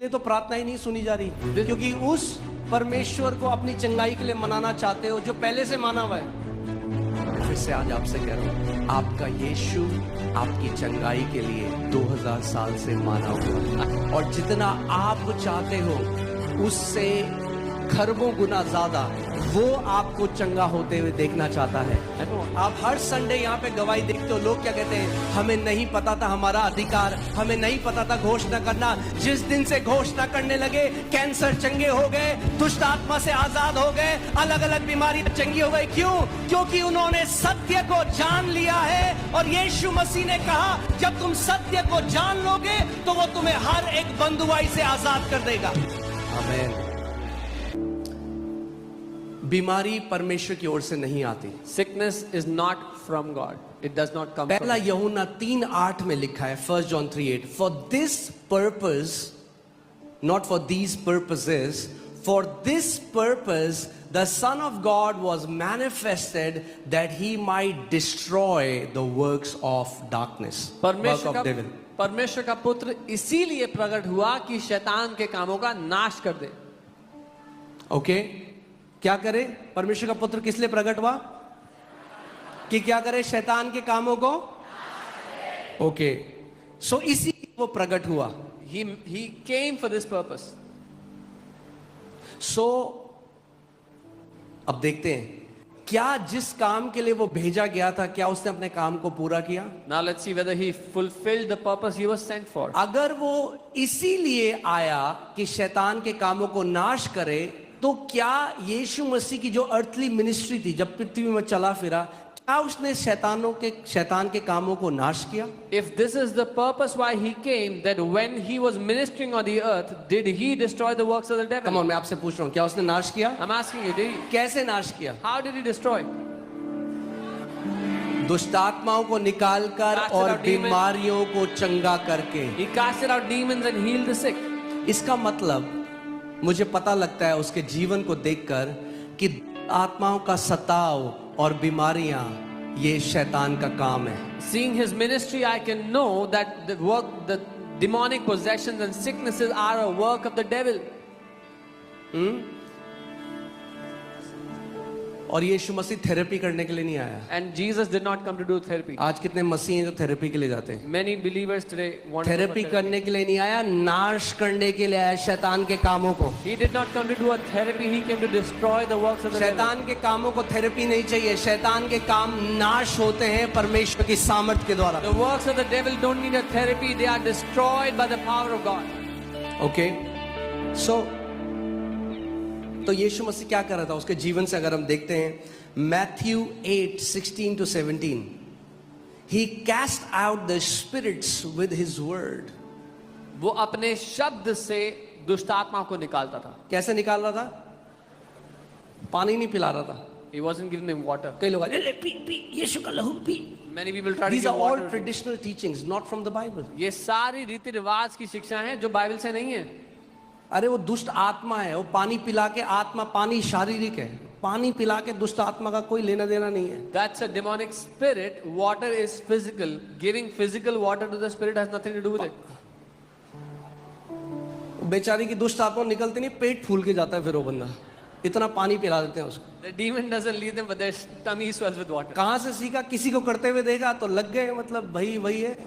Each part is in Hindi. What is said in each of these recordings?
ये तो प्रार्थना ही नहीं सुनी जा रही, क्योंकि उस परमेश्वर को अपनी चंगाई के लिए मनाना चाहते हो जो पहले से माना हुआ है। फिर से आज आपसे कह रहा हूं, आपका यीशु आपकी चंगाई के लिए 2000 साल से माना हुआ है, और जितना आप चाहते हो उससे खरबों गुना ज्यादा वो आपको चंगा होते हुए देखना चाहता है। आप हर संडे यहाँ पे गवाही देखते हो, लोग क्या कहते हैं, हमें नहीं पता था हमारा अधिकार, हमें नहीं पता था घोषणा करना। जिस दिन से घोषणा करने लगे, कैंसर चंगे हो गए, दुष्ट आत्मा से आजाद हो गए, अलग अलग बीमारियां चंगी हो गई। क्यों? क्योंकि उन्होंने सत्य को जान लिया है। और यीशु मसीह ने कहा, जब तुम सत्य को जान लोगे तो वो तुम्हें हर एक बंधुआई से आजाद कर देगा। आमीन। बीमारी परमेश्वर की ओर से नहीं आती। Sickness is not from God. It does not come पहला from यूहन्ना 3:8 में लिखा है, 1 John 3:8, for this purpose, not for these purposes, for this purpose the Son of God was manifested that he might destroy the works of darkness, work of devil. परमेश्वर का पुत्र इसीलिए प्रकट हुआ कि शैतान के कामों का नाश कर दे। ओके, क्या करे? परमेश्वर का पुत्र किस लिए प्रकट हुआ? कि क्या करे? शैतान के कामों को। ओके, सो इसी वो प्रकट हुआ। He came for this purpose. सो अब देखते हैं, क्या जिस काम के लिए वो भेजा गया था, क्या उसने अपने काम को पूरा किया? Now let's see whether he fulfilled the purpose he was sent for. अगर वो इसीलिए आया कि शैतान के कामों को नाश करे, तो क्या यीशु मसीह की जो अर्थली मिनिस्ट्री थी, जब पृथ्वी में चला फिरा, क्या उसने शैतान के कामों को नाश किया? If this is the purpose why he came, then when he was ministering on the earth, did he destroy the works of the devil? Come on, मैं आपसे पूछ रहा हूं, क्या उसने नाश किया? I'm asking you, did he? कैसे नाश किया? How did he destroy? दुष्ट आत्माओं को निकालकर और बीमारियों को चंगा करके। He casted out demons and healed the sick. इसका मतलब मुझे पता लगता है उसके जीवन को देखकर कि आत्माओं का सताव और बीमारियां ये शैतान का काम है। Seeing his ministry, I can know that the demonic possessions and sicknesses are a work of the devil. और यीशु मसीह थेरेपी करने के लिए नहीं आया। And Jesus did not come to do therapy. आज कितने मसीह हैं जो थेरेपी के लिए जाते हैं? Many believers today want therapy करने के लिए नहीं आया, नाश करने के लिए आया शैतान के कामों को। He did not come to do a therapy, he came to destroy the works of the devil. शैतान के कामों को थेरेपी नहीं चाहिए, शैतान के काम नाश होते हैं परमेश्वर की सामर्थ के द्वारा। The works of the devil don't need a therapy, they are destroyed by the power of God. Okay, so तो यीशु मसीह क्या कर रहा था उसके जीवन से अगर हम देखते हैं, Matthew 8:16-17, he cast out the spirits with his word. वो अपने शब्द से दुष्ट आत्मा को निकालता था। कैसे निकाल रहा था? पानी नहीं पिला रहा था। He wasn't giving them water. कई लोग ले पी यीशु का लहू P. Many people try to These give are all water. traditional teachings, not from the Bible. ये सारी रीति रिवाज की शिक्षा है जो बाइबल से नहीं है। अरे वो दुष्ट आत्मा है, वो पानी पिला के आत्मा, पानी शारीरिक है, पानी पिला के दुष्ट आत्मा का कोई लेना देना नहीं है। That's a demonic spirit. Water is physical. Giving physical water to the spirit has nothing to do with it. बेचारी की दुष्ट आत्मा निकलती नहीं, पेट फूल के जाता है फिर वो बंदा, इतना पानी पिला देते हैं उसको। The demon doesn't leave them, but their tummy swells with water. कहां से सीखा? किसी को करते हुए देखा तो लग गए, मतलब भाई वही है,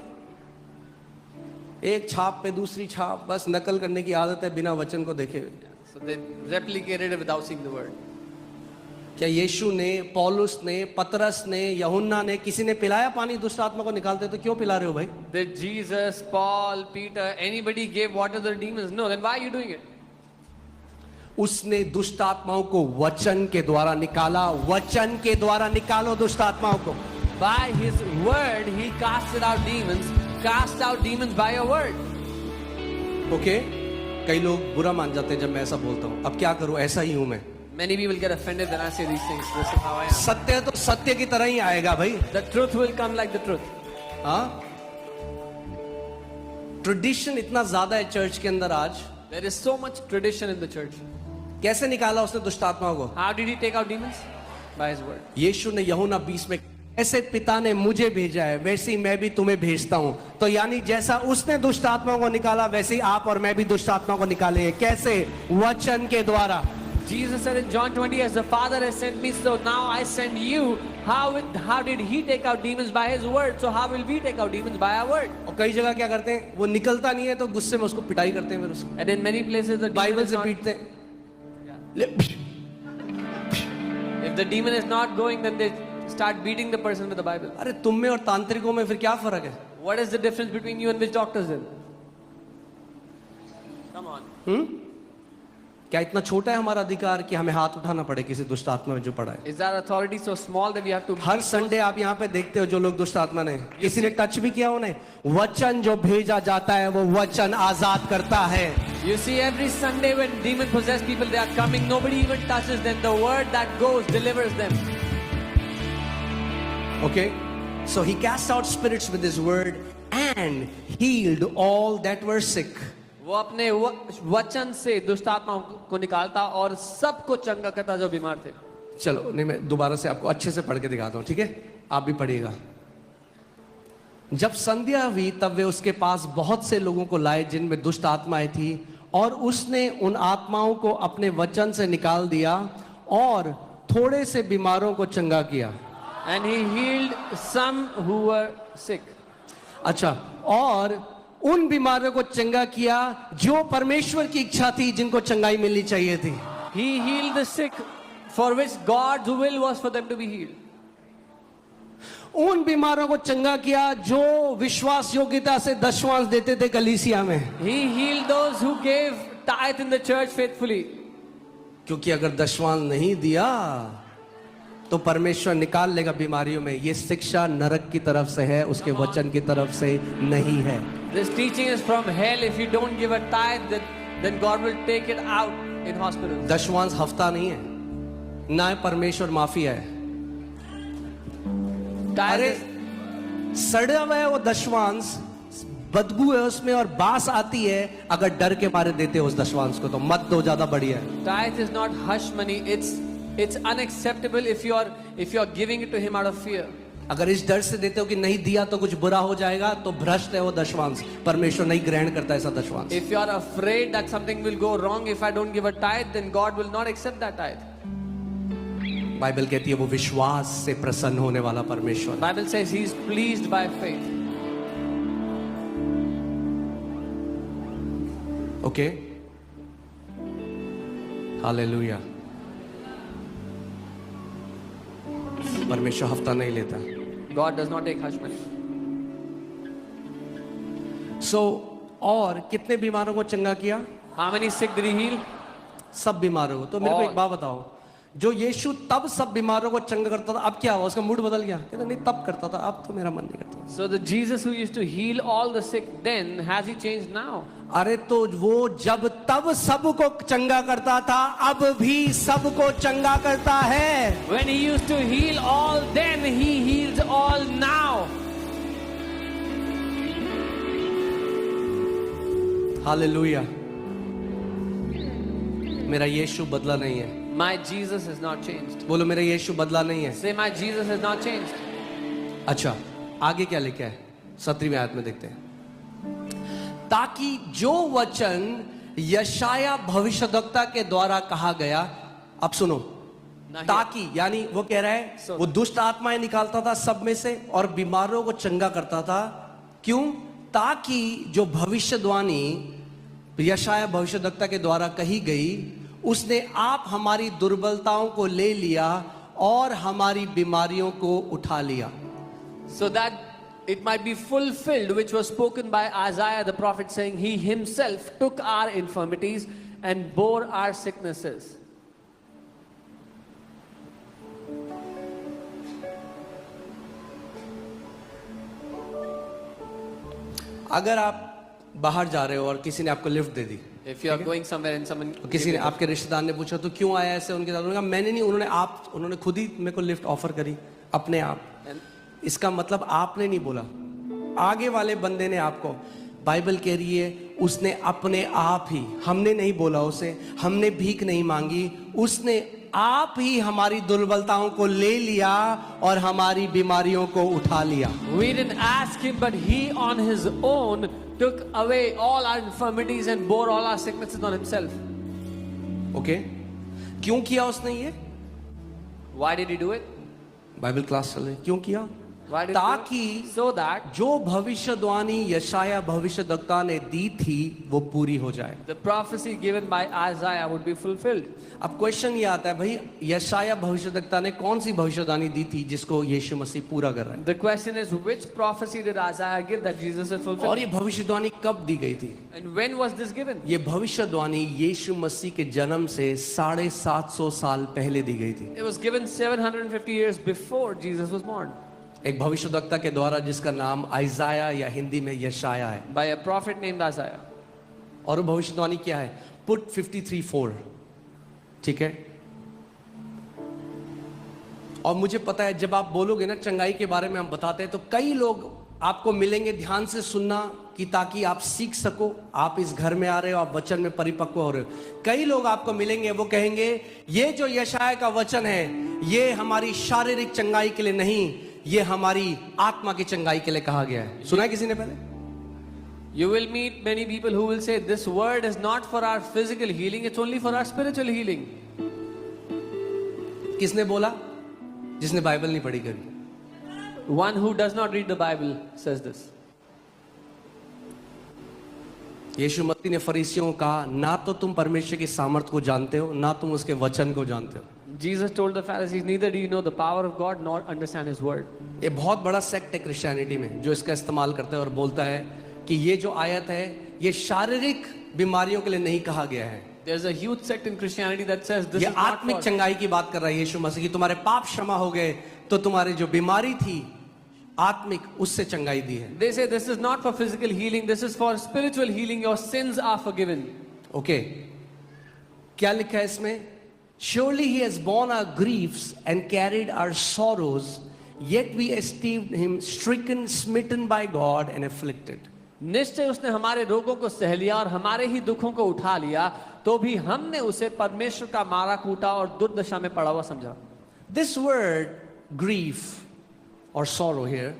एक छाप पे दूसरी छाप, बस नकल करने की आदत है बिना वचन को देखे हुए। So they replicated it without seeing the word. क्या यीशु ने, पौलुस ने, पतरस ने, यूहन्ना ने, किसी ने पिलाया पानी दुष्ट आत्मा को निकालते? तो क्यों पिला रहे हो भाई? Did Jesus, Paul, Peter, anybody gave water to the demons? No. Then why are you doing it? उसने दुष्ट आत्माओं को वचन के द्वारा निकाला। वचन के द्वारा निकालो दुष्ट आत्माओं को। By his word, he casted out demons. Cast out demons by your word. Okay, कई लोग बुरा मान जाते हैं जब मैं ऐसा बोलता हूँ। अब क्या करूँ, ऐसा ही हूं मैं। Many people get offended when I say these things. This is how I am. सत्य तो सत्य की तरह ही आएगा भाई। The truth will come like the truth. हाँ, ट्रेडिशन इतना ज्यादा है चर्च के अंदर आज। There is so much tradition in the church. कैसे निकाला उसने दुष्ट आत्माओं को? How did he take out demons? By his word. यीशु ने यूहन्ना 20 में ऐसे पिता ने मुझे भेजा है वैसे ही मैं भी तुम्हें भेजता हूं। तो यानी जैसा उसने दुष्ट आत्माओं को निकाला वैसे ही आप और मैं भी दुष्ट आत्माओं को निकाले हैं। कैसे? वचन के द्वारा। Jesus said in John 20, as the Father has sent me, so now I send you. How did he take out demons? By his word. So how will we take out demons? By our word. और कई जगह क्या करते हैं, वो निकलता नहीं है तो गुस्से में उसको पिटाई करते हैं, फिर उसको And in many places the demon Bible is से not, पीटते हैं। if the demon is not going, then they start beating the person with the Bible. अरे तुम में और तांत्रिकों में फिर क्या फर्क है? What is the difference between you and witch doctors then? Come on. क्या इतना छोटा है हमारा अधिकार कि हमें हाथ उठाना पड़े किसी दुष्ट आत्मा में जो पड़ा है? Is our authority so small that we have to? Her Sunday आप यहाँ पे देखते हो जो लोग दुष्ट आत्मा ने किसी ने टच भी किया उन्हें, वचन जो भेजा जाता है वो वचन आजाद करता है। You see, every Sunday when demon possessed people they are coming, nobody even touches them. The word that goes delivers them. Okay, so he cast out spirits with his word and healed all that were sick. वो अपने वचन से दुष्ट आत्माओं को निकालता और सबको चंगा करता जो बीमार थे। चलो नहीं, मैं दोबारा से आपको अच्छे से पढ़ के दिखाता हूं, ठीक है? आप भी पढ़िएगा। जब संध्या हुई तब वे उसके पास बहुत से लोगों को लाए जिनमें दुष्ट आत्माएं थी, और उसने उन आत्माओं को अपने वचन से निकाल दिया और थोड़े से बीमारों को चंगा किया। And he healed some who were sick. अच्छा, और उन बीमारों को चंगा किया जो परमेश्वर की इच्छा थी, जिनको चंगाई मिलनी चाहिए थी। He healed the sick for which God's will was for them to be healed. उन बीमारों को चंगा किया जो विश्वास योग्यता से दशवांश देते थे कलीसिया में। He healed those who gave tithe in the church faithfully. क्योंकि अगर दशवांश नहीं दिया तो परमेश्वर निकाल लेगा बीमारियों में। ये शिक्षा नरक की तरफ से है, उसके वचन की तरफ से नहीं है। This teaching is from hell. If you don't give a tithe, then God will take it out in hospitals. दशवांश हफ्ता नहीं है, ना परमेश्वर माफी है। अरे सड़ा हुआ है वो दशवांश, बदबू है उसमें और बास आती है। अगर डर के मारे देते हो उस दशवांश को तो मत दो, ज्यादा बढ़िया है। Tithe is not hush money. It's unacceptable if you are giving it to him out of fear. अगर इस डर से देते हो कि नहीं दिया तो कुछ बुरा हो जाएगा तो भ्रष्ट है वो दशवांश। परमेश्वर नहीं ग्रहण करता ऐसा दशवांश। If you are afraid that something will go wrong if I don't give a tithe, then God will not accept that tithe. Bible कहती है वो विश्वास से प्रसन्न होने वाला परमेश्वर। Bible says he is pleased by faith. Okay, hallelujah. परमेश्वर हफ्ता नहीं लेता। God does not take hush money. और कितने बीमारों को चंगा किया? How many sick did he heal? सब बीमारों को। तो मेरे को और- एक बात बताओ, जो यीशु तब सब बीमारों को चंगा करता था, अब क्या हुआ? उसका मूड बदल गया? कहता नहीं तब करता था, अब तो मेरा मन नहीं करता। So the Jesus who used to heal all the sick then, has he changed now? अरे तो वो जब तब सबको चंगा करता था, अब भी सबको चंगा करता है। When he used to heal all then, he heals all now. Hallelujah. मेरा यीशु बदला नहीं है। My Jesus is not changed. बोलो मेरा यीशु बदला नहीं है। Say my Jesus is not changed. अच्छा, आगे क्या लिखा है? 17वें आयत में देखते हैं। ताकि जो वचन यशाया भविष्यद्वक्ता के द्वारा कहा गया, अब सुनो, ताकि यानी वो कह रहा है वो दुष्ट आत्माएं निकालता था सब में से और बीमारों को चंगा करता था। क्यों? ताकि जो भविष्यवाणी यशाया भविष्यद्वक्ता के द्वारा कही गई, उसने आप हमारी दुर्बलताओं को ले लिया और हमारी बीमारियों को उठा लिया। So that it might be fulfilled which was spoken by Isaiah the prophet, saying he himself took our infirmities and bore our sicknesses. अगर आप बाहर जा रहे हो और किसी ने आपको lift they the, If you are going somewhere and someone किसी ने आपके रिश्तेदार ने पूछा तो क्यों आया ऐसे उनके साथ, उन्होंने कहा मैंने नहीं, उन्होंने खुद ही मेरे को लिफ्ट ऑफर करी अपने आप। इसका मतलब आपने नहीं बोला, आगे वाले बंदे ने आपको। बाइबल कह रही है उसने अपने आप ही, हमने नहीं बोला उसे, हमने भीख नहीं मांगी, उसने आप ही हमारी दुर्बलताओं को ले लिया और हमारी बीमारियों को उठा लिया. We didn't ask him, but he on his own took away all our infirmities and bore all our sicknesses on himself. Okay क्यों किया उसने ये? Why did he do it? Bible class चल रही है. क्यों किया? Why did he do ताकि it? So that जो भविष्यवाणी यशाया भविष्यद्वक्ता ने दी थी वो पूरी हो जाए. the prophecy given by Isaiah would be fulfilled. अब क्वेश्चन ये आता है, भाई यशाया भविष्यद्वक्ता ने कौन सी भविष्यवाणी दी थी जिसको यीशु मसीह पूरा कर रहा है? The question is, which prophecy did Isaiah give that Jesus had और fulfilled? ये भविष्यवाणी कब दी गई थी? And when was this given? ये भविष्यवाणी यीशु मसीह के जन्म से 750 साल पहले दी गई थी. It was given 750 years before Jesus was born एक भविष्यद्वक्ता के द्वारा जिसका नाम आइजाया या हिंदी में यशाया है. by a prophet named Isaiah. और वो भविष्यवाणी क्या है? पुट 53:4. ठीक है. और मुझे पता है जब आप बोलोगे ना चंगाई के बारे में हम बताते हैं तो कई लोग आपको मिलेंगे. ध्यान से सुनना कि ताकि आप सीख सको. आप इस घर में आ रहे हो, आप वचन में परिपक्व हो रहे हो. कई लोग आपको मिलेंगे, वो कहेंगे ये जो यशाया का वचन है ये हमारी शारीरिक चंगाई के लिए नहीं, ये हमारी आत्मा की चंगाई के लिए कहा गया है. सुना है किसी ने पहले? You will meet many people who will say this word is not for our physical healing, it's only for our spiritual healing. किसने बोला? जिसने बाइबल नहीं पढ़ी कभी. One who does not read the Bible says this. यीशु मसीह ने फरीसियों को कहा, ना तो तुम परमेश्वर की सामर्थ को जानते हो, ना तुम उसके वचन को जानते हो. Jesus told the Pharisees, neither do you know the power of God nor understand his word. ये बहुत बड़ा सेक्ट है क्रिश्चियनिटी में जो इसका इस्तेमाल करता है और बोलता है कि ये जो आयत है ये शारीरिक बीमारियों के लिए नहीं कहा गया है. There's a huge sect in Christianity that says this ये is not आत्मिक for. चंगाई की बात कर रहा है यीशु मसीह की. तुम्हारे पाप क्षमा हो गए तो तुम्हारी जो बीमारी थी आत्मिक उससे चंगाई दी है. They say this is not for physical healing, this is for spiritual healing, your sins are forgiven. Okay क्या लिखा है इसमें? Surely he has borne our griefs and carried our sorrows, yet we esteemed him stricken, smitten by God and afflicted. निश्चय उसने हमारे रोगों को सह लिया और हमारे ही दुखों को उठा लिया, तो भी हमने उसे परमेश्वर का मारा कूटा और दुर्दशा में पड़ा हुआ समझा. This word grief or sorrow here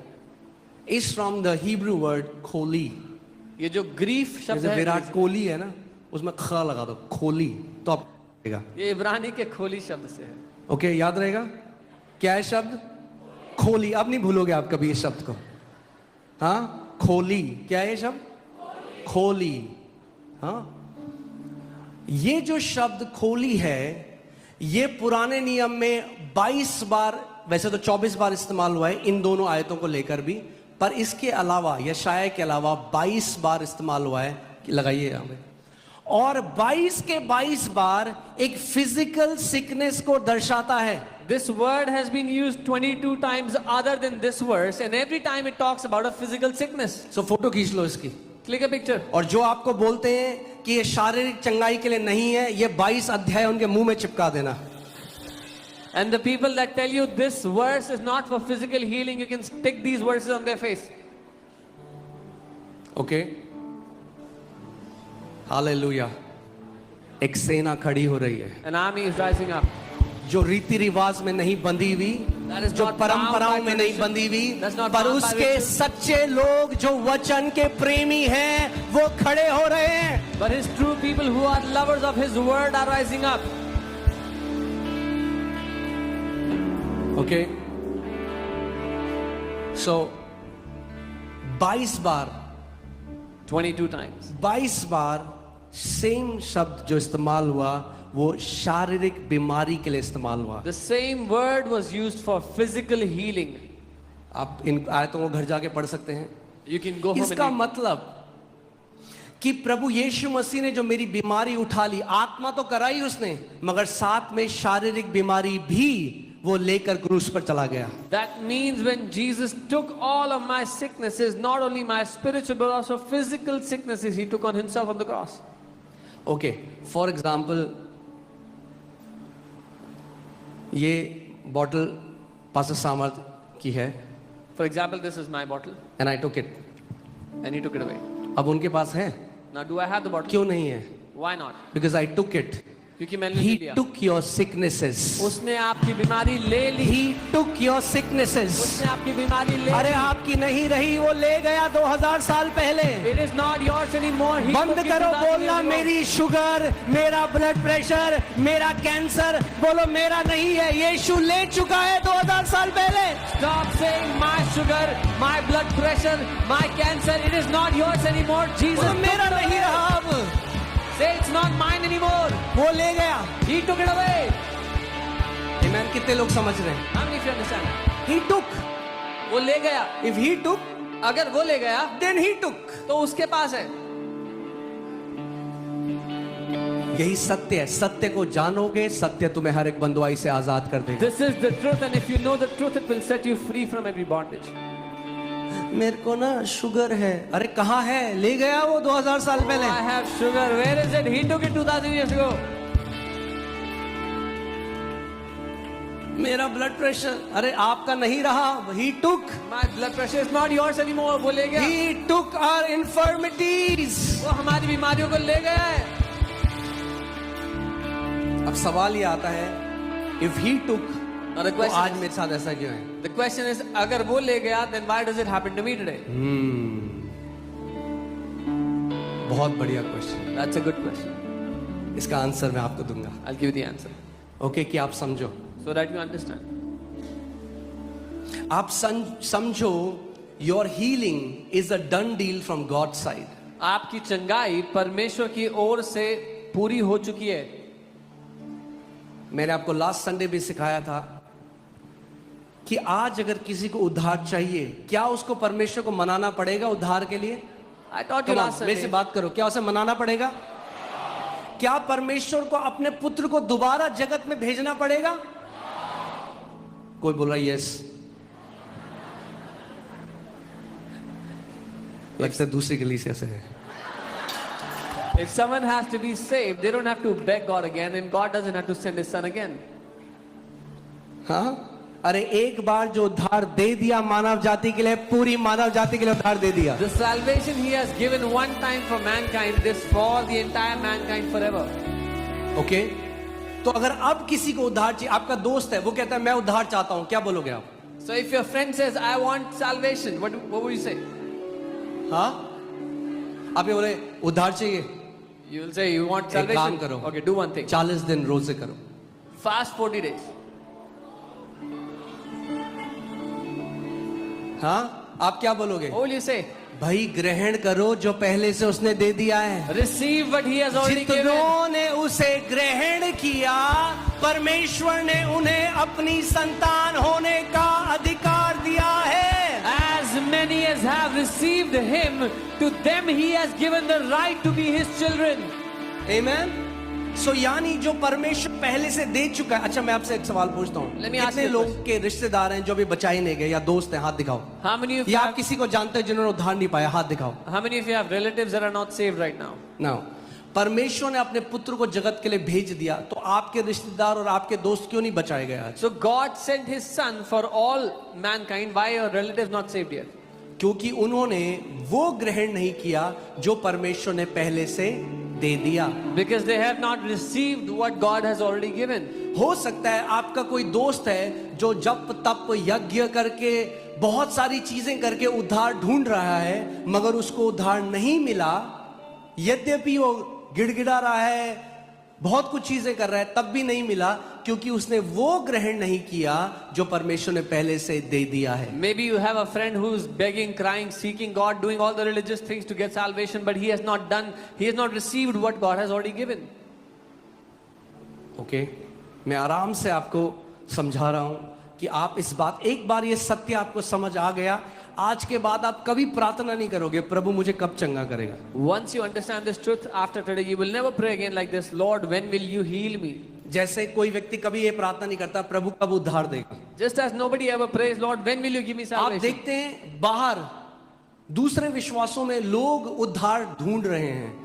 is from the Hebrew word kholi. ये जो ग्रीफ शब्द जैसे है, विराट कोहली है ना, उसमें ख लगा दो, खोली, तो आप रहेगा. ये इब्रानी के खोली शब्द से है. ओके याद रहेगा क्या है शब्द? खोली. अब नहीं भूलोगे आप कभी इस शब्द को. हाँ खोली. क्या है ये शब्द? खोली. हाँ ये जो शब्द खोली है ये पुराने नियम में 22 बार, वैसे तो 24 बार इस्तेमाल हुआ है इन दोनों आयतों को लेकर भी, पर इसके अलावा यशाया के अलावा 22 बार इस्तेमाल हुआ है. लगाइए हमें. और 22 के 22 बार एक फिजिकल सिकनेस को दर्शाता है. This word has been used 22 times other than this verse, and every time it talks about a physical sickness. So photo खींच लो इसकी. Click a picture. और जो आपको बोलते हैं कि ये शारीरिक चंगाई के लिए नहीं है, ये 22 अध्याय उनके मुंह में चिपका देना. And the people that tell you this verse is not for physical healing, you can stick these verses on their face. Okay hallelujah. एक सेना खड़ी हो रही है An army is rising up. जो रीति रिवाज में नहीं बंधी हुई, That is जो not परंपराओं bound by में नहीं tradition. बंधी हुई, That's not पर bound by उसके ritual. सच्चे लोग जो वचन के प्रेमी हैं वो खड़े हो रहे हैं. But his true people who are lovers of his word are rising up. Okay so 22 bar 22 times. 22 bar same शब्द जो इस्तेमाल हुआ वो शारीरिक बीमारी के लिए इस्तेमाल हुआ. The same word was used for physical healing. आप इन आयतों को घर जाके पढ़ सकते हैं. You can go home and इसका read. मतलब कि प्रभु यीशु मसीह ने जो मेरी बीमारी उठा ली, आत्मा तो कराई उसने, मगर साथ में शारीरिक बीमारी भी वो लेकर क्रूस पर चला गया. That means when Jesus took all of my sicknesses, not only my spiritual but also physical sicknesses, he took on himself on the cross. Okay for example ये बॉटल पास्टर सामर्थ की है For example, this is my bottle and I took it. and he took it away. अब उनके पास है, Now, do I have the bottle? क्यों नहीं है? Why not? Because I took it. क्योंकि मैंने He लिया। took your sicknesses. उसने आपकी बीमारी ले ली। He took your sicknesses. उसने आपकी बीमारी ले अरे ली। आपकी नहीं रही, वो ले गया 2000 साल पहले। It is not yours anymore. He बंद took it करो 2000 बोलना years ago. मेरी शुगर, मेरा ब्लड प्रेशर, मेरा कैंसर, बोलो मेरा नहीं है, यीशु ले चुका है 2000 साल पहले। Stop saying my sugar, my blood pressure, my cancer. It is not yours anymore. Jesus बोलो took मेरा it नहीं away. रहा अब, Say it's not mine anymore. वो ले गया। He took it away. Amen. कितने लोग समझ रहे हैं? How many of you understand? He took. वो ले गया। If he took, अगर वो ले गया then he took. तो उसके पास है। यही सत्य है। सत्य को जानोगे, सत्य तुम्हें हर एक बंधुआई से आजाद कर देगा। This is the truth, and if you know the truth, it will set you free from every bondage. मेरे को ना शुगर है। अरे कहाँ है? ले गया वो 2000 साल पहले। I have sugar. Where is it? He took it 2000 years ago. मेरा ब्लड प्रेशर, अरे आपका नहीं रहा। He took. My blood pressure is not yours anymore. वो ले गया। He took our infirmities. वो हमारी बीमारियों को ले गया है। अब सवाल ये आता है, if he took, Now the तो question आज is- मेरे साथ ऐसा क्यों है? The question is, अगर वो ले गया, then why does it happen to me today? बहुत बढ़िया question. That's a good question. इसका आंसर मैं आपको दूंगा। I'll give you the answer okay, कि आप समझो। so that you understand. आप समझो, your healing is a done deal from God's side. आपकी चंगाई परमेश्वर की ओर से पूरी हो चुकी है। मैंने आपको लास्ट संडे भी सिखाया था कि आज अगर किसी को उद्धार चाहिए, क्या उसको परमेश्वर को मनाना पड़ेगा उद्धार के लिए? I taught you Come on, last मेरे से Sunday. बात करो, क्या उसे मनाना पड़ेगा? क्या परमेश्वर को अपने पुत्र को दोबारा जगत में भेजना पड़ेगा? कोई बोल रहा यस, लगता है दूसरी कलीसिया से है। If someone has to be saved, they don't have to beg God again, and God doesn't have to send His Son again. हाँ, अरे एक बार जो उद्धार दे दिया मानव जाति के लिए, पूरी मानव जाति के लिए उद्धार दे दिया। The salvation He has given one time for mankind is for the entire mankind forever. Okay, तो अगर अब किसी को उद्धार चाहिए, आपका दोस्त है, वो कहता है मैं उद्धार चाहता हूं, क्या बोलोगे आप? So if your friend says, "I want salvation," what would you say? हाँ, आप ये बोले उद्धार चाहिए, You will say, "You want एक salvation?" काम करो, Okay, do one thing. 40 दिन रोजे करो। Fast 40 days. हाँ, आप क्या बोलोगे? What will you say? भाई ग्रहण करो जो पहले से उसने दे दिया है। Receive what He has already given. जितनों ने उसे ग्रहण किया, परमेश्वर ने उन्हें अपनी संतान होने का अधिकार दिया है। As many as have received Him, to them He has given the right to be His children. Amen. सो यानी जो परमेश्वर पहले से दे चुका है। अच्छा, मैं आपसे एक सवाल पूछता हूँ, Let me ask कितने you a लोग के रिश्तेदार हैं जो भी बचा ही नहीं गए, या दोस्त हैं? हाथ दिखाओ। How many of you या आप have, किसी को जानते हैं जिन्होंने उद्धार नहीं पाया? हाथ दिखाओ। how many of you have relatives that are not saved right now? Now, परमेश्वर ने अपने पुत्र को जगत के लिए भेज दिया, तो आपके रिश्तेदार और आपके दोस्त क्यों नहीं बचाए गए आज? So God sent His Son for all mankind. Why are your relatives not saved yet? क्योंकि उन्होंने वो ग्रहण नहीं किया जो परमेश्वर ने पहले से दे दिया। Because they have not received what God has already given. हो सकता है आपका कोई दोस्त है जो जप तप यज्ञ करके बहुत सारी चीजें करके उद्धार ढूंढ रहा है, मगर उसको उद्धार नहीं मिला। यद्यपि वो गिड़गिड़ा रहा है, बहुत कुछ चीजें कर रहा है, तब भी नहीं मिला, क्योंकि उसने वो ग्रहण नहीं किया जो परमेश्वर ने पहले से दे दिया है। Maybe you have a friend who's begging, crying, seeking God, doing all the religious things to get salvation, but he has not received what God has already given. Okay, मैं आराम से आपको समझा रहा हूं कि आप इस बात, एक बार ये सत्य आपको समझ आ गया, आज के बाद आप कभी प्रार्थना नहीं करोगे प्रभु मुझे कब चंगा करेगा। Once you understand this truth, after today, you will never pray again like this, Lord, when will you heal me? जैसे कोई व्यक्ति कभी ये प्रार्थना नहीं करता प्रभु कब उद्धार देगा। Just as nobody ever prays, Lord, when will you give me आप salvation? देखते हैं बाहर दूसरे विश्वासों में लोग उद्धार ढूंढ रहे हैं,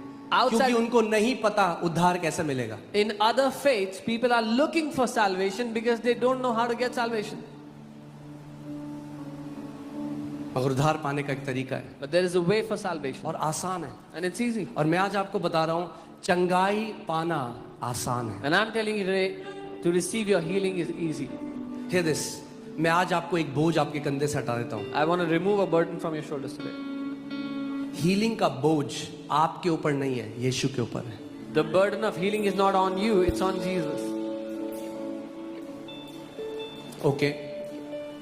क्योंकि उनको नहीं पता उद्धार कैसे मिलेगा। In other faiths, people are looking for salvation because they don't know how to get salvation. मगर उद्धार पाने का एक तरीका है But there is a way for salvation, और आसान है। and it's easy. और मैं आज आपको बता रहा हूं चंगाई पाना आसान है। And I'm telling you today, to receive your healing is easy. Hear this, मैं आज आपको एक बोझ आपके कंधे से हटा देता हूँ। I want to remove a burden from your shoulders today. Healing का बोझ आपके ऊपर नहीं है, यीशु के ऊपर है। The burden of healing is not on you, it's on Jesus. Okay,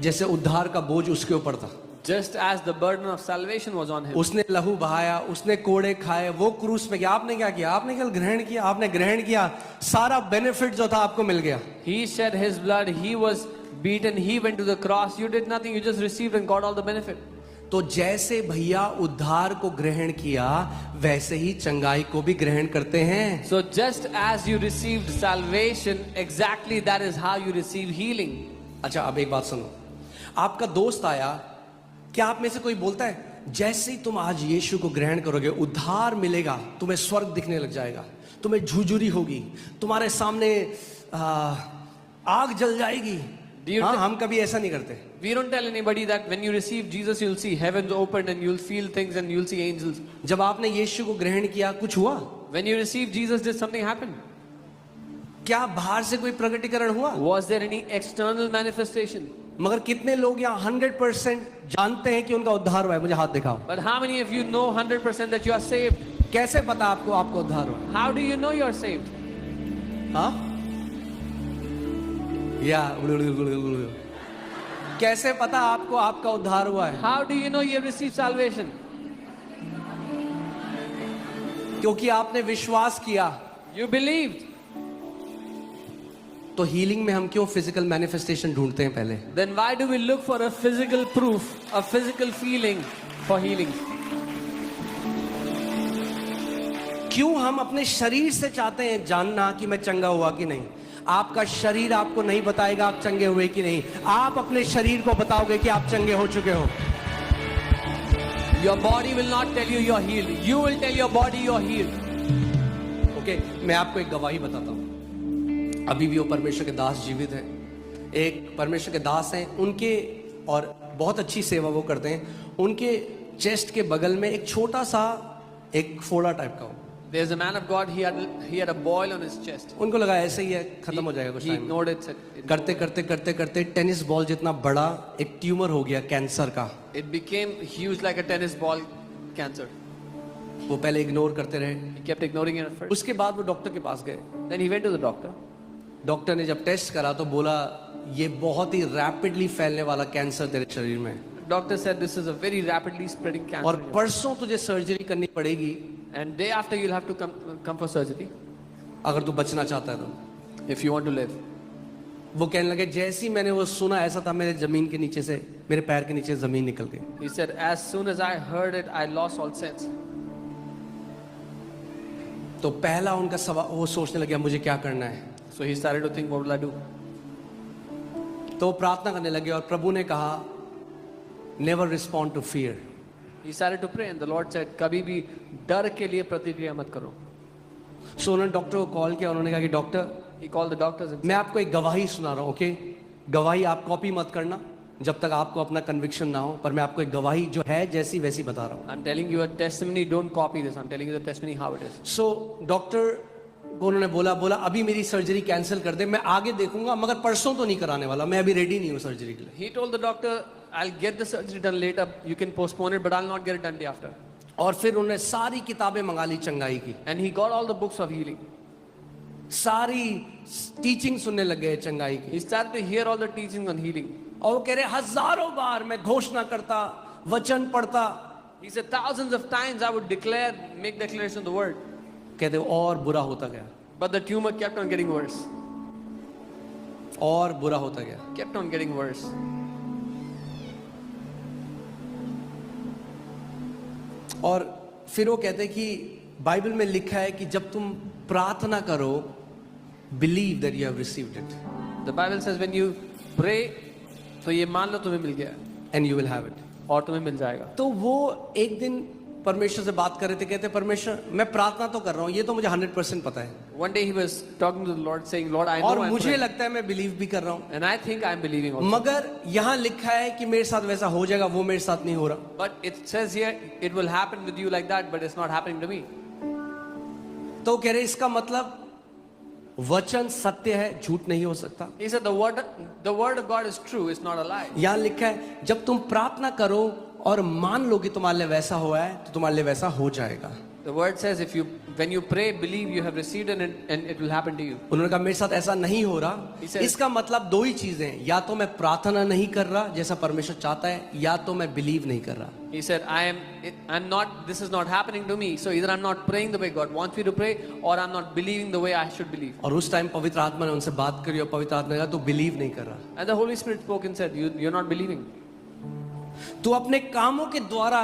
जैसे उद्धार का बोझ उसके ऊपर था, Just as the burden of salvation was on him. उसने लहू बहाया, उसने कोड़े खाए, वो क्रूस में गया। आपने क्या किया? आपने केवल ग्रहण किया, आपने ग्रहण किया, सारा बेनिफिट जो था आपको मिल गया। He shed his blood, he was beaten, he went to the cross. You did nothing, you just received and got all the benefit. तो जैसे भैया उद्धार को ग्रहण किया, वैसे ही चंगाई को भी ग्रहण करते हैं। So just as you received salvation, exactly that is how you receive healing. अच्छा, अब एक बात सुनो, आपका दोस्त आया, क्या आप में से कोई बोलता है जैसे ही तुम आज यीशु को ग्रहण करोगे उद्धार मिलेगा, तुम्हें स्वर्ग दिखने लग जाएगा, तुम्हें झुझुरी होगी, तुम्हारे सामने आग जल जाएगी? हाँ, हम कभी ऐसा नहीं करते। We don't tell anybody that when you receive Jesus, you'll see heavens opened and you'll feel things and you'll see angels. जब आपने यीशु को ग्रहण किया, कुछ हुआ? When you received Jesus, did something happen? क्या बाहर से कोई प्रकटीकरण हुआ? Was there any external manifestation? मगर कितने लोग यहाँ 100% जानते हैं कि उनका उद्धार हुआ है? मुझे हाथ दिखाओ। But how many of you know 100% that you are saved? कैसे पता आपको आपका उद्धार हुआ? How do you know you are saved? हाँ, या कैसे पता आपको आपका उद्धार हुआ है? How do you know you have received salvation? क्योंकि आपने विश्वास किया। You believed. तो हीलिंग में हम क्यों फिजिकल मैनिफेस्टेशन ढूंढते हैं पहले? Then why do we look for a physical proof, a physical feeling for healing? क्यों हम अपने शरीर से चाहते हैं जानना कि मैं चंगा हुआ कि नहीं? आपका शरीर आपको नहीं बताएगा आप चंगे हुए कि नहीं, आप अपने शरीर को बताओगे कि आप चंगे हो चुके हो। Your body will not tell you you're healed. You will tell your body you're healed. Okay, मैं आपको एक गवाही बताता हूँ। अभी भी वो परमेश्वर के दास जीवित हैं, एक परमेश्वर के दास हैं, उनके और बहुत अच्छी सेवा वो करते हैं। उनके चेस्ट के बगल में एक छोटा सा एक फोड़ा टाइप का हो। There's a man of God, he had a boil on his chest. उनको लगा ऐसे ही है, खत्म हो जाएगा कुछ He टाइम में। ignored it. करते करते करते करते टेनिस बॉल जितना बड़ा एक ट्यूमर हो गया कैंसर का। It became huge like a tennis ball cancer. वो पहले इग्नोर करते रहे, He kept ignoring it at first. उसके बाद वो डॉक्टर के पास गए। Then he went to the doctor. Doctor ने जब टेस्ट करा तो बोला ये बहुत ही रैपिडली फैलने वाला कैंसर तेरे शरीर में है, Doctor said this is a very rapidly spreading cancer. और परसों तुझे सर्जरी करनी पड़ेगी And day after you'll have to come for surgery अगर तू बचना चाहता है तो। if you want to live. वो कहने लगे जैसे ही मैंने वो सुना, ऐसा था मेरे जमीन के नीचे से, मेरे पैर के नीचे जमीन निकल गई। He said, as soon as I heard it, I lost all sense. तो पहला उनका सवाल, वो सोचने लगे मुझे क्या करना है। So he started to think, what will I do? तो वो प्रार्थना करने लगे और प्रभु ने कहा never respond to fear. He started to pray and the Lord said, कभी भी डर के लिए प्रतिक्रिया मत करो. सो उन्होंने डॉक्टर को कॉल किया, उन्होंने कहा कि doctor He called the doctors and मैं said, आपको एक गवाही सुना रहा हूँ, ओके? गवाही आप कॉपी मत करना जब तक आपको अपना कन्विक्शन ना हो, पर मैं आपको एक गवाही जो है जैसी वैसी बता रहा हूँ। I'm telling you a testimony, don't copy this. I'm telling you the testimony how it is. So doctor को उन्होंने बोला अभी मेरी सर्जरी कैंसिल कर दे, मैं आगे देखूंगा मगर परसों तो नहीं कराने वाला, मैं अभी रेडी नहीं हूँ सर्जरी के लिए। He told the doctor, I'll get the surgery done later. You can postpone it, but I'll not get it done day after. और फिर उन्होंने सारी किताबें मंगा ली चंगाई की, And he got all the books of healing. सारी टीचिंग सुनने लग गए चंगाई की, He started to hear all the teachings on healing. और वो कह रहे हजारों बार मैं घोषणा करता, वचन पढ़ता। He said thousands of times I would declare, make declaration of the word. कहते और बुरा होता गया, But the tumor kept on getting worse. और बुरा होता गया। Kept on getting worse. और फिर वो कहते कि बाइबल में लिखा है कि जब तुम प्रार्थना करो, believe that you have received it The Bible says when you pray, तो ये मान लो तुम्हें मिल गया and you will have it. और तुम्हें मिल जाएगा. तो वो एक दिन परमेश्वर से बात कर रहे थे, कहते परमेश्वर मैं प्रार्थना तो कर रहा हूँ, ये तो मुझे 100% पता है, One day he was talking to the Lord saying, Lord, I know और I'm मुझे praying, लगता है मैं बिलीव भी कर रहा हूँ, and I think I'm believing also. मगर यहाँ लिखा है कि मेरे साथ वैसा हो जाएगा, वो मेरे साथ नहीं हो रहा। But it says here, it will happen with you like that, but it's not happening to me. तो कह रहे इसका मतलब वचन सत्य है, झूठ नहीं हो सकता। He said the word of God is true, it's not a lie. यहां लिखा है जब तुम प्रार्थना करो और मान लो कि तुम्हारे लिए वैसा हुआ है तो तुम्हारे लिए वैसा हो जाएगा। The word says when you pray, believe you have received it and it will happen to you. उन्होंने कहा मेरे साथ ऐसा नहीं हो रहा। He said- इसका मतलब दो ही चीजें, या तो मैं प्रार्थना नहीं कर रहा जैसा परमेश्वर चाहता है, या तो मैं बिलीव नहीं कर रहा। He said, this is not happening to me. So either I'm not praying the way God wants me to pray, or I'm not believing the way I should believe. और उस टाइम पवित्र आत्मा ने उनसे बात करी और पवित्र आत्मा ने कहा तू बिलीव नहीं कर रहा, And the Holy Spirit spoke and said, you're not believing. तू अपने कामों के द्वारा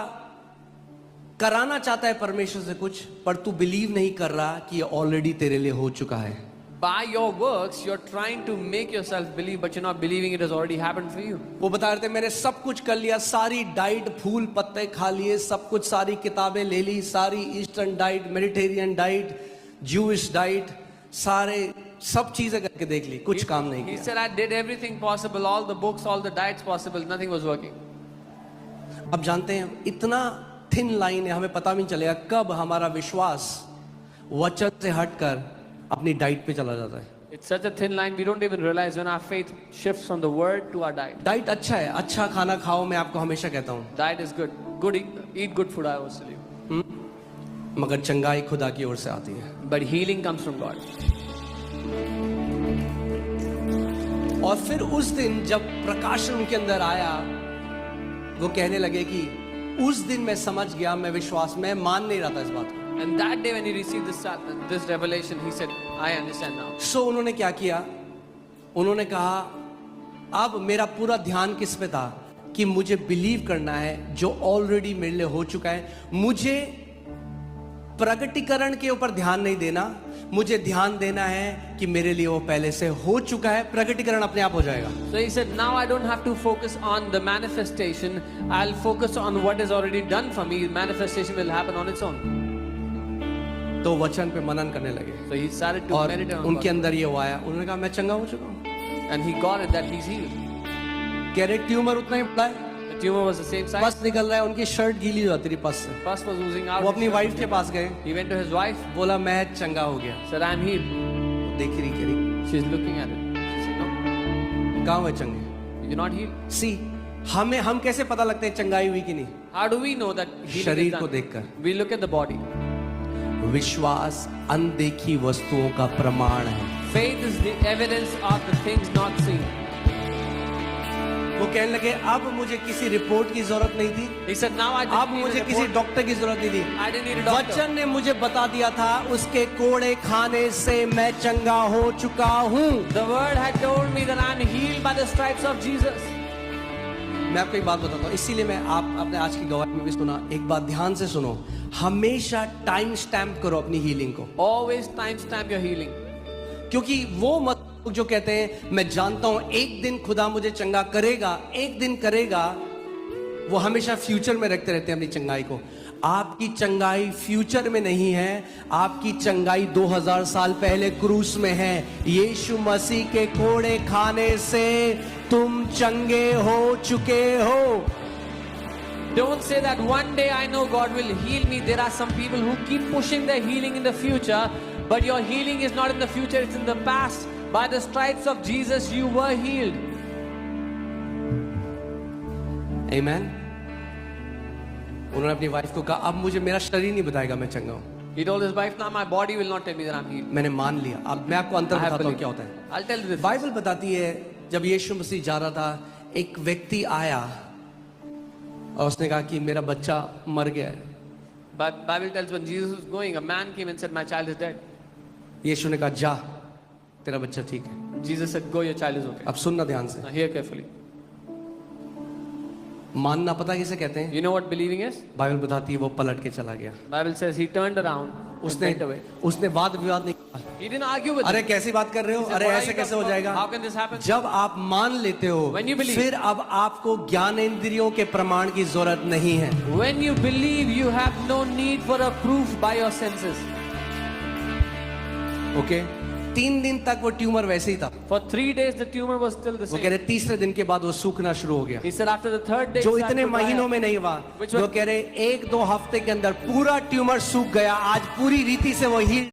कराना चाहता है परमेश्वर से कुछ, पर तू बिलीव नहीं कर रहा कि ये ऑलरेडी तेरे लिए हो चुका है। By your works, you're trying to make yourself believe, but you're not believing it has already happened for you. वो बता रहे थे मैंने सब कुछ कर लिया, सारी डाइट, फूल पत्ते खा लिए, सब कुछ, सारी किताबें ले ली, सारी eastern diet, Mediterranean diet, Jewish diet, सारे सब चीजें करके देख ली, कुछ काम नहीं He किया। said, I did everything possible, all the books, all the diets possible, nothing was working. अब जानते हैं इतना थिन लाइन है, हमें पता भी नहीं चलेगा कब हमारा विश्वास वचन से हटकर अपनी डाइट पे चला जाता है। It's such a thin line, we don't even realize when our faith shifts from the word to our diet. Diet अच्छा है, अच्छा खाना खाओ, मैं आपको हमेशा कहता हूँ, Diet is good, eat good food, I always tell you. मगर चंगाई खुदा की ओर से आती है। But healing comes from God. और फिर उस दिन जब प्रकाशन उनके अंदर आया, वो कहने लगे कि उस दिन मैं समझ गया, मैं विश्वास में मान नहीं रहा था इस बात को। And that day when he received this revelation, he said, I understand now. सो उन्होंने क्या किया, उन्होंने कहा अब मेरा पूरा ध्यान किस पे था कि मुझे बिलीव करना है जो ऑलरेडी मेरे लिए हो चुका है। मुझे प्रगटीकरण के ऊपर ध्यान नहीं देना, मुझे ध्यान देना है कि मेरे लिए वो पहले से हो चुका है, प्रगटीकरण अपने आप हो जाएगा। So he said, now I don't have to focus on the manifestation. I'll focus on what is already done for me. Manifestation will happen on its own. तो वचन पे मनन करने लगे So he started to और meditate on उनके God. अंदर ये वो आया, उन्होंने कहा मैं चंगा हो चुका हूँ। And he got it that he's healed. कह रहे ट्यूमर उतना ही बड़ा है, The tumor was the same size. पस निकल रहा है, उनकी शर्ट गीली हो जाती रही पस से। Pus was oozing out. वो अपनी वाइफ के पास गए, He went to his wife, बोला मैं चंगा हो गया। said, I'm healed. देख रही कह रही She's looking at it. She said, no, कहाँ हुए चंगे? you're not healed. सी हम कैसे पता लगते हैं चंगाई हुई कि नहीं? How do we know that healing शरीर is को done? देखकर। We look at the body. विश्वास अनदेखी वस्तुओं का प्रमाण है। Faith is the evidence of the things not seen. वो कहने लगे अब मुझे किसी रिपोर्ट की जरूरत नहीं थी, He said, now I अब didn't need मुझे a किसी report. डॉक्टर की जरूरत नहीं थी। I didn't need a doctor. वचन ने मुझे बता दिया था उसके कोड़े खाने से मैं चंगा हो चुका हूँ। The word had told me that I'm healed by the stripes of Jesus. मैं आपको एक बात बताता हूँ, इसीलिए मैं आप अपने आज की गवाही में भी सुना, एक बात ध्यान से सुनो, हमेशा टाइम स्टैम्प करो अपनी हीलिंग को। Always timestamp your healing. क्योंकि वो मत जो कहते हैं मैं जानता हूं एक दिन खुदा मुझे चंगा करेगा, एक दिन करेगा, वो हमेशा फ्यूचर में रखते रहते हैं अपनी चंगाई को। आपकी चंगाई फ्यूचर में नहीं है, आपकी चंगाई 2000 साल पहले क्रूस में है। यीशु मसीह के कोड़े खाने से तुम चंगे हो चुके हो। Don't say that one day I know God will heal me. There are some people who keep pushing their healing in the future, but your healing is not in the future, it's in the past. By the stripes of Jesus, you were healed. Amen. उन्होंने अपनी वाइफ को कहा अब मुझे मेरा शरीर नहीं बताएगा मैं चंगा हूं। He told his wife, now my body will not tell me that I'm healed. मैंने मान लिया। अब मैं आपको अंतर I have बताता हूँ believed. क्या होता है। I'll tell you this. Bible बताती है जब यीशु मसीह जा रहा था, एक व्यक्ति आया और उसने कहा कि मेरा बच्चा मर गया है। But Bible tells when Jesus was going, a man came and said, my child is dead. यीशु ने कहा जा तेरा बच्चा ठीक है। Jesus said, go, your child is okay. अब सुनना ध्यान से, Now hear carefully. मानना पता किसे कहते हैं? You know what believing is? Bible बताती है वो पलट के चला गया। Bible says he turned around and उसने went away. उसने वाद विवाद नहीं किया। He didn't argue with अरे him. कैसी बात कर रहे हो, He said, अरे "What are ऐसे you कैसे हो talking about? जाएगा? How can this happen?" जब आप मान लेते हो When you believe. फिर अब आपको ज्ञानेंद्रियों के प्रमाण की जरूरत नहीं है। When you believe, you have no need for a proof by your senses. Okay 3 दिन तक वो ट्यूमर वैसे ही था। For 3 days, the tumor was still the वो कह same. रहे तीसरे दिन के बाद वो सूखना शुरू हो गया। He said after the third day, जो it started इतने to dry महीनों up. में नहीं हुआ, Which जो was- कह रहे 1-2 हफ्ते के अंदर पूरा ट्यूमर सूख गया। आज पूरी रीति से वो हील